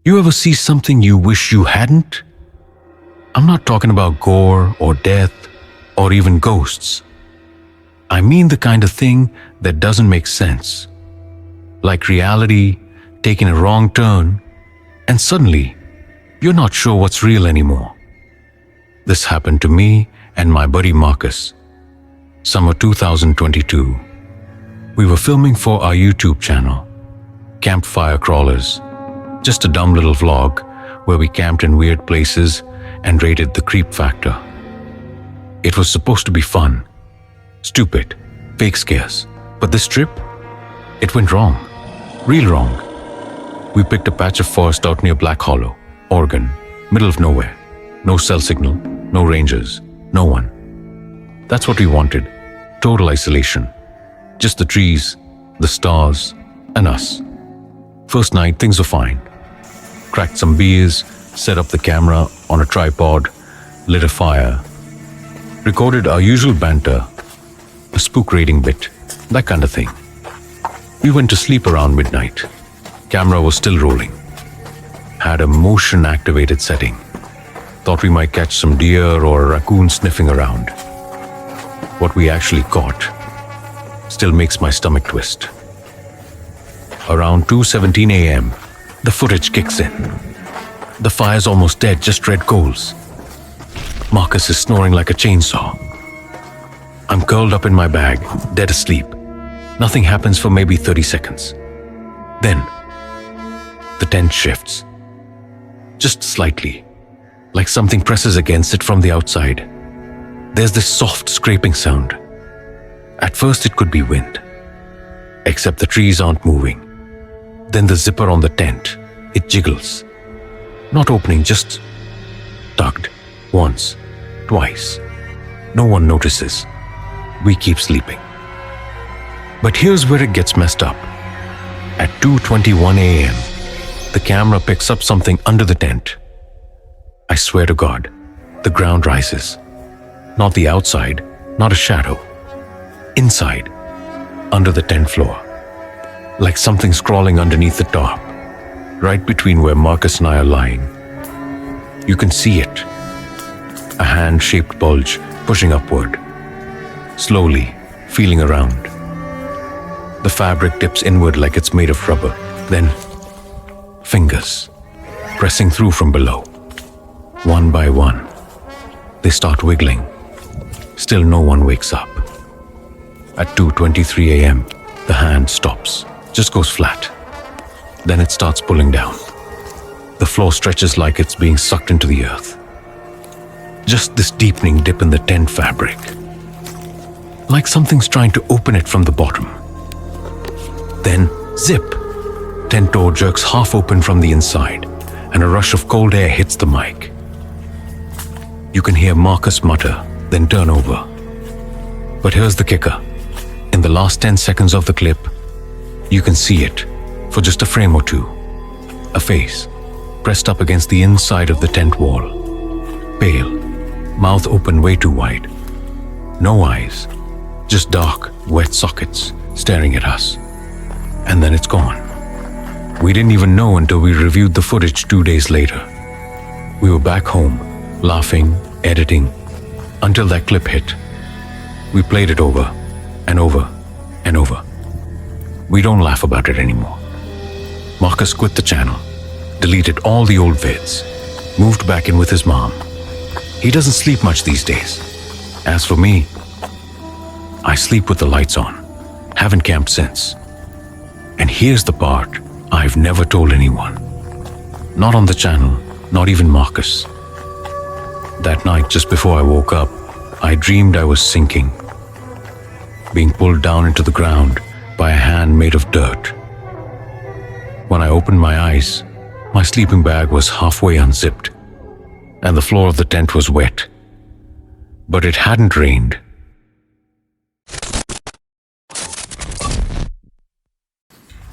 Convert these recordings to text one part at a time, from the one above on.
You ever see something you wish you hadn't? I'm not talking about gore or death or even ghosts. I mean the kind of thing that doesn't make sense. Like reality taking a wrong turn and suddenly you're not sure what's real anymore. This happened to me and my buddy Marcus. Summer 2022. We were filming for our YouTube channel, Campfire Crawlers, just a dumb little vlog where we camped in weird places and rated the creep factor. It was supposed to be fun, stupid, fake scares, but this trip, it went wrong, real wrong. We picked a patch of forest out near Black Hollow, Oregon, middle of nowhere. No cell signal, no rangers, no one. That's what we wanted, total isolation. Just the trees, the stars, and us. First night, things were fine. Cracked some beers, set up the camera on a tripod, lit a fire, recorded our usual banter, a spook rating bit, that kind of thing. We went to sleep around midnight. Camera was still rolling. Had a motion-activated setting. Thought we might catch some deer or a raccoon sniffing around. What we actually caught still makes my stomach twist. Around 2:17 a.m., the footage kicks in. The fire's almost dead, just red coals. Marcus is snoring like a chainsaw. I'm curled up in my bag, dead asleep. Nothing happens for maybe 30 seconds. Then, the tent shifts. Just slightly, like something presses against it from the outside. There's this soft scraping sound. At first it could be wind, except the trees aren't moving. Then the zipper on the tent, it jiggles. Not opening, just tugged. Once, twice. No one notices. We keep sleeping. But here's where it gets messed up. At 2:21 a.m., the camera picks up something under the tent. I swear to God, the ground rises. Not the outside, not a shadow. Inside, under the tent floor. Like something's crawling underneath the top, right between where Marcus and I are lying. You can see it. A hand-shaped bulge pushing upward. Slowly, feeling around. The fabric dips inward like it's made of rubber. Then, fingers, pressing through from below. One by one, they start wiggling. Still no one wakes up. At 2:23 a.m., the hand stops, just goes flat. Then it starts pulling down. The floor stretches like it's being sucked into the earth. Just this deepening dip in the tent fabric. Like something's trying to open it from the bottom. Then, zip! Tent door jerks half open from the inside, and a rush of cold air hits the mic. You can hear Marcus mutter, then turn over. But here's the kicker. In the last 10 seconds of the clip, you can see it, for just a frame or two. A face, pressed up against the inside of the tent wall. Pale, mouth open way too wide. No eyes, just dark, wet sockets staring at us. And then it's gone. We didn't even know until we reviewed the footage 2 days later. We were back home, laughing, editing, until that clip hit. We played it over and over and over. We don't laugh about it anymore. Marcus quit the channel, deleted all the old vids, moved back in with his mom. He doesn't sleep much these days. As for me, I sleep with the lights on. Haven't camped since. And here's the part I've never told anyone. Not on the channel, not even Marcus. That night, just before I woke up, I dreamed I was sinking, being pulled down into the ground by a hand made of dirt. When I opened my eyes, my sleeping bag was halfway unzipped, and the floor of the tent was wet. But it hadn't rained.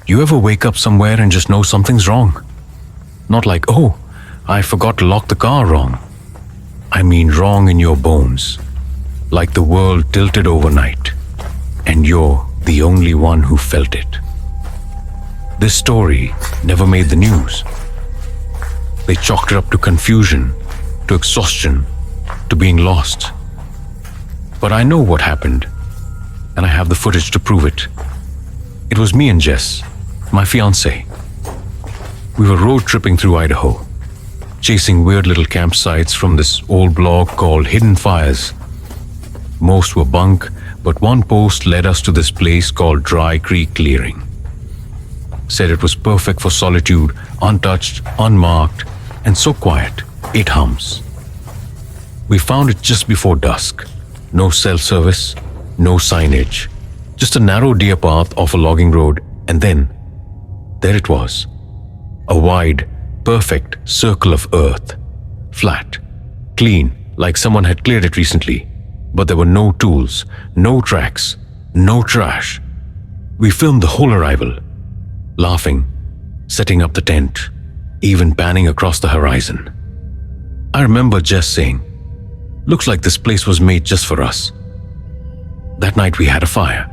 You ever wake up somewhere and just know something's wrong? Not like, oh, I forgot to lock the car wrong. I mean wrong in your bones. Like the world tilted overnight, and you're the only one who felt it. This story never made the news, They chalked it up to confusion, to exhaustion, to being lost. But I know what happened, and I have the footage to prove it. It was me and Jess, my fiancée. We were road tripping through Idaho, chasing weird little campsites from this old blog called Hidden Fires. Most were bunk, but one post led us to this place called Dry Creek Clearing. Said it was perfect for solitude, untouched, unmarked, and so quiet, it hums. We found it just before dusk. No cell service, no signage, just a narrow deer path off a logging road, and then, there it was. A wide, perfect circle of earth. Flat, clean, like someone had cleared it recently. But there were no tools, no tracks, no trash. We filmed the whole arrival, laughing, setting up the tent, even panning across the horizon. I remember Jess saying, "Looks like this place was made just for us." That night we had a fire.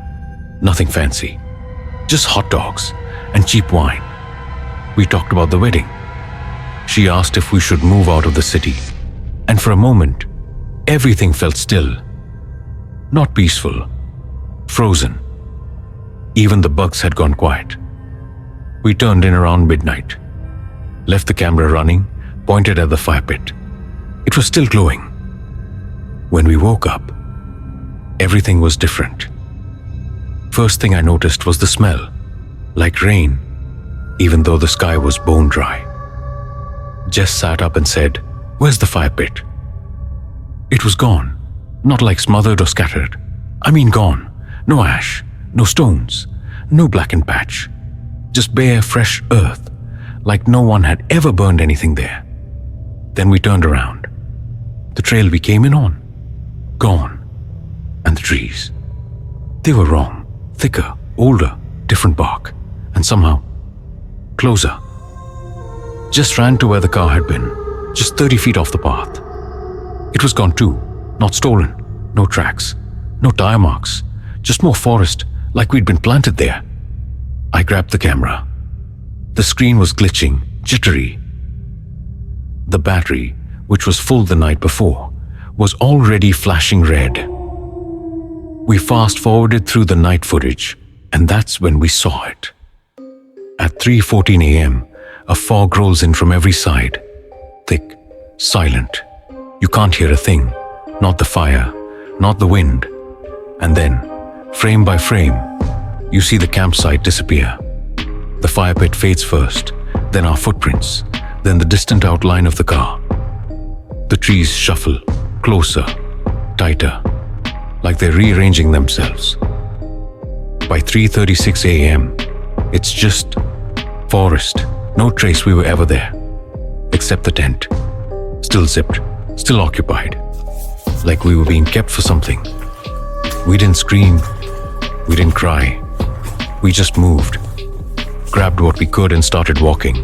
Nothing fancy. Just hot dogs and cheap wine. We talked about the wedding. She asked if we should move out of the city. And for a moment, everything felt still. Not peaceful. Frozen. Even the bugs had gone quiet. We turned in around midnight. Left the camera running, pointed at the fire pit. It was still glowing. When we woke up, everything was different. First thing I noticed was the smell, like rain, even though the sky was bone dry. Jess sat up and said, "Where's the fire pit?" It was gone, not like smothered or scattered. I mean gone. No ash, no stones, no blackened patch. Just bare, fresh earth, like no one had ever burned anything there. Then we turned around. The trail we came in on, gone. And the trees. They were wrong, thicker, older, different bark, and somehow closer. Just ran to where the car had been, just 30 feet off the path. It was gone too, not stolen, no tracks, no tire marks, just more forest, like we'd been planted there. I grabbed the camera. The screen was glitching, jittery. The battery, which was full the night before, was already flashing red. We fast-forwarded through the night footage, and that's when we saw it. At 3:14 a.m., a fog rolls in from every side. Thick, silent. You can't hear a thing. Not the fire, not the wind. And then, frame by frame, you see the campsite disappear. The fire pit fades first, then our footprints, then the distant outline of the car. The trees shuffle, closer, tighter, like they're rearranging themselves. By 3:36 a.m., it's just forest, no trace we were ever there, except the tent, still zipped, still occupied, like we were being kept for something. We didn't scream, we didn't cry, we just moved, grabbed what we could and started walking.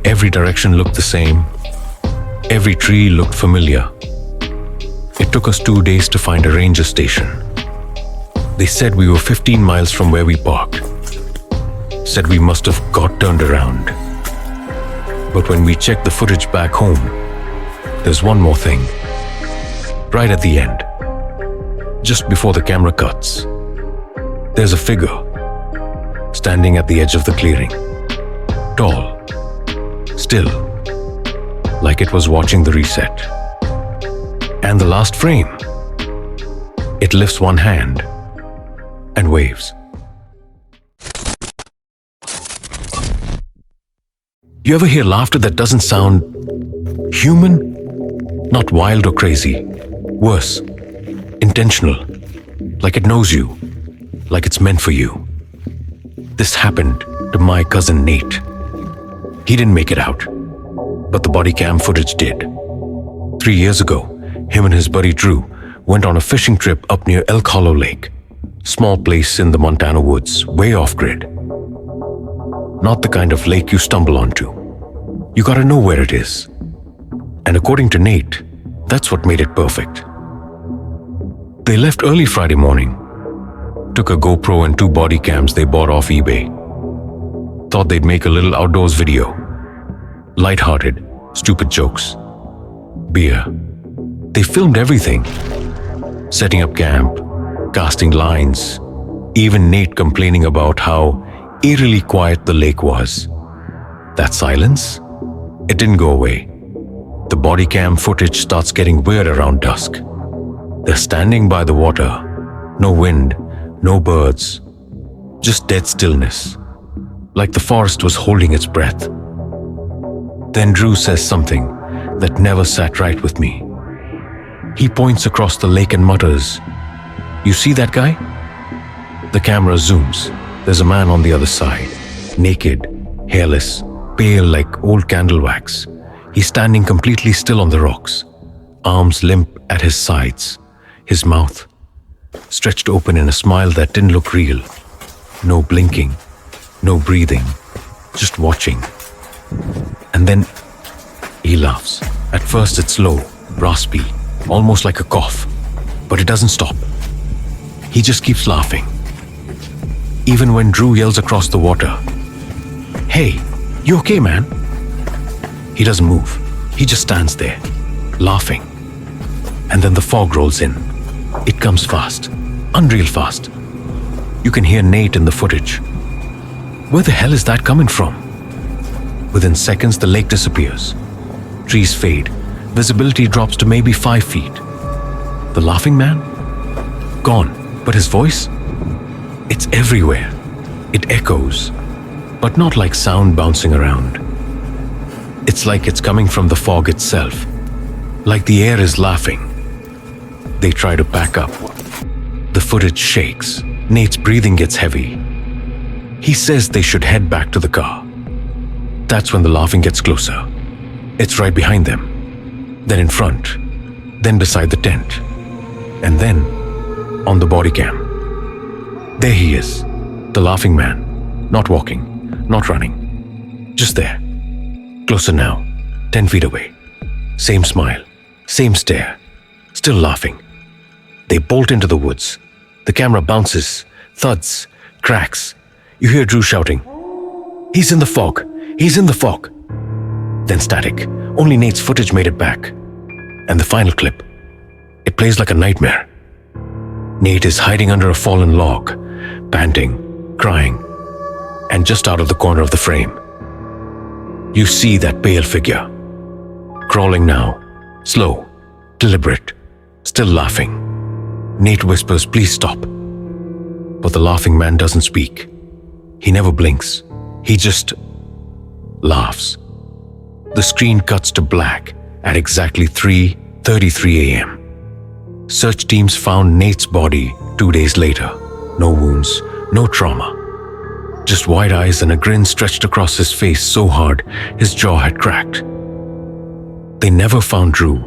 Every direction looked the same, every tree looked familiar. It took us 2 days to find a ranger station. They said we were 15 miles from where we parked. Said we must have got turned around. But when we checked the footage back home, there's one more thing. Right at the end, just before the camera cuts, there's a figure standing at the edge of the clearing. Tall, still, like it was watching the reset. And the last frame, it lifts one hand and waves. You ever hear laughter that doesn't sound human? Not wild or crazy. Worse, intentional. Like it knows you. Like it's meant for you. This happened to my cousin Nate. He didn't make it out, but the body cam footage did. 3 years ago, him and his buddy Drew went on a fishing trip up near Elk Hollow Lake. Small place in the Montana woods, way off-grid. Not the kind of lake you stumble onto. You gotta know where it is. And according to Nate, that's what made it perfect. They left early Friday morning. Took a GoPro and 2 body cams they bought off eBay. Thought they'd make a little outdoors video. Light-hearted, stupid jokes. Beer. They filmed everything. Setting up camp, casting lines, even Nate complaining about how eerily quiet the lake was. That silence? It didn't go away. The body cam footage starts getting weird around dusk. They're standing by the water. No wind, no birds. Just dead stillness. Like the forest was holding its breath. Then Drew says something that never sat right with me. He points across the lake and mutters, "You see that guy?" The camera zooms. There's a man on the other side. Naked, hairless, pale like old candle wax. He's standing completely still on the rocks. Arms limp at his sides. His mouth stretched open in a smile that didn't look real. No blinking, no breathing, just watching. And then he laughs. At first it's low, raspy, almost like a cough. But it doesn't stop. He just keeps laughing. Even when Drew yells across the water, "Hey, you okay, man?" He doesn't move. He just stands there, laughing. And then the fog rolls in. It comes fast, unreal fast. You can hear Nate in the footage. Where the hell is that coming from? Within seconds, the lake disappears. Trees fade. Visibility drops to maybe 5 feet. The laughing man? Gone. But his voice? It's everywhere. It echoes. But not like sound bouncing around. It's like it's coming from the fog itself. Like the air is laughing. They try to pack up. The footage shakes. Nate's breathing gets heavy. He says they should head back to the car. That's when the laughing gets closer. It's right behind them. Then in front. Then beside the tent. And then on the body cam. There he is. The laughing man. Not walking. Not running. Just there. Closer now. 10 feet away. Same smile. Same stare. Still laughing. They bolt into the woods. The camera bounces. Thuds. Cracks. You hear Drew shouting, "He's in the fog! He's in the fog!" Then static. Only Nate's footage made it back. And the final clip. It plays like a nightmare. Nate is hiding under a fallen log, panting, crying, and just out of the corner of the frame. You see that pale figure. Crawling now. Slow. Deliberate. Still laughing. Nate whispers, "Please stop." But the laughing man doesn't speak. He never blinks. He just laughs. The screen cuts to black at exactly 3:33 a.m. Search teams found Nate's body 2 days later. No wounds, no trauma. Just wide eyes and a grin stretched across his face so hard his jaw had cracked. They never found Drew.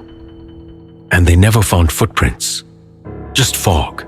And they never found footprints. Just fog.